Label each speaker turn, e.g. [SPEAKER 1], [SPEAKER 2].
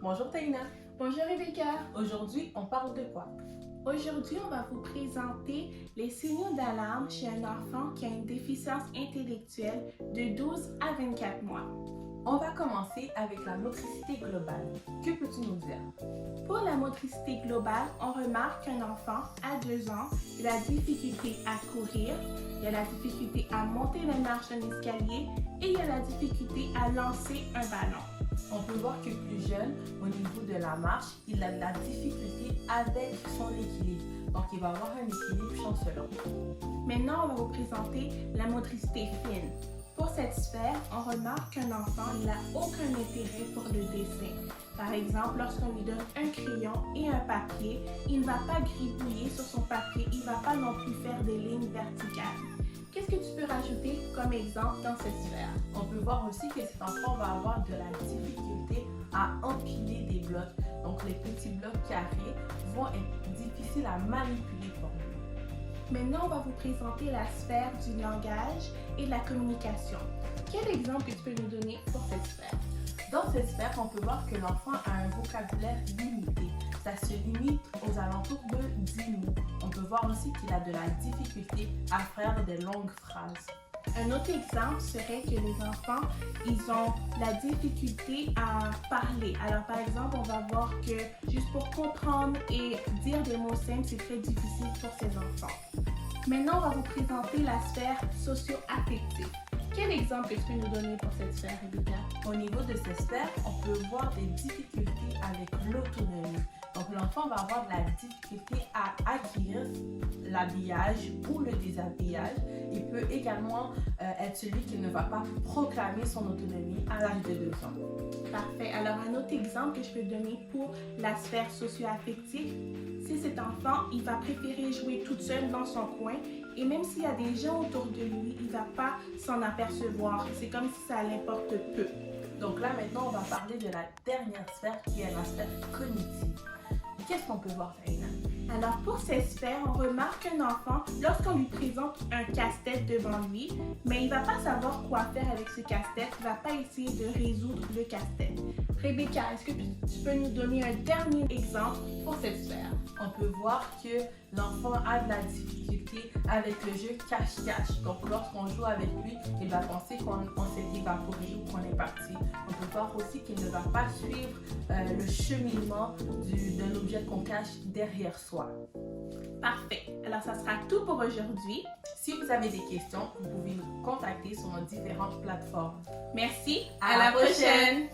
[SPEAKER 1] Bonjour Taïna.
[SPEAKER 2] Bonjour Rebecca.
[SPEAKER 1] Aujourd'hui, on parle de quoi?
[SPEAKER 2] Aujourd'hui, on va vous présenter les signaux d'alarme chez un enfant qui a une déficience intellectuelle de 12 à 24 mois.
[SPEAKER 1] On va commencer avec la motricité globale. Que peux-tu nous dire?
[SPEAKER 2] Pour la motricité globale, on remarque qu'un enfant à 2 ans il a la difficulté à courir, il a la difficulté à monter les marches d'un escalier et il a la difficulté à lancer un ballon.
[SPEAKER 1] On peut voir que plus jeune, au niveau de la marche, il a de la difficulté avec son équilibre. Donc, il va avoir un équilibre chancelant.
[SPEAKER 2] Maintenant, on va vous présenter la motricité fine. Pour cette sphère, on remarque qu'un enfant n'a aucun intérêt pour le dessin. Par exemple, lorsqu'on lui donne un crayon et un papier, il ne va pas gribouiller sur son papier, il ne va pas non plus faire des lignes verticales. Qu'est-ce que tu peux rajouter comme exemple dans cette sphère?
[SPEAKER 1] On peut voir aussi que cet enfant va avoir de la difficulté à empiler des blocs. Donc, les petits blocs carrés vont être difficiles à manipuler pour lui.
[SPEAKER 2] Maintenant, on va vous présenter la sphère du langage et de la communication. Quel exemple que tu peux nous donner pour cette sphère?
[SPEAKER 1] Dans cette sphère, on peut voir que l'enfant a un vocabulaire limité. Ça se limite aux alentours de 10 mots. On peut voir aussi qu'il a de la difficulté à faire des longues phrases.
[SPEAKER 2] Un autre exemple serait que les enfants, ils ont la difficulté à parler. Alors par exemple, on va voir que juste pour comprendre et dire des mots simples, c'est très difficile pour ces enfants. Maintenant, on va vous présenter la sphère socio-affective. Quel exemple que tu peux nous donner pour cette sphère, Rebecca?
[SPEAKER 1] Au niveau de cette sphère, on peut voir des difficultés avec l'autonomie. Donc, l'enfant va avoir de la difficulté à acquérir l'habillage ou le déshabillage. Il peut également être celui qui ne va pas proclamer son autonomie à l'âge de 2 ans.
[SPEAKER 2] Parfait. Alors, un autre exemple que je peux donner pour la sphère socio-affective, c'est cet enfant, il va préférer jouer toute seule dans son coin et même s'il y a des gens autour de lui, il ne va pas s'en apercevoir. C'est comme si ça l'importe peu.
[SPEAKER 1] Donc là, maintenant, on va parler de la dernière sphère qui est la sphère cognitive. Qu'est-ce qu'on peut voir, Taïna?
[SPEAKER 2] Alors, pour cette sphère, on remarque qu'un enfant, lorsqu'on lui présente un casse-tête devant lui, mais il ne va pas savoir quoi faire avec ce casse-tête, il ne va pas essayer de résoudre le casse-tête. Rebecca, est-ce que tu peux nous donner un dernier exemple pour cette sphère?
[SPEAKER 1] On peut voir que l'enfant a de la difficulté avec le jeu cache-cache. Donc, lorsqu'on joue avec lui, il va penser qu'on s'est évaporé ou qu'on est parti. On peut voir aussi qu'il ne va pas suivre le cheminement d'un objet qu'on cache derrière soi.
[SPEAKER 2] Parfait. Alors, ça sera tout pour aujourd'hui.
[SPEAKER 1] Si vous avez des questions, vous pouvez nous contacter sur nos différentes plateformes.
[SPEAKER 2] Merci. À la prochaine.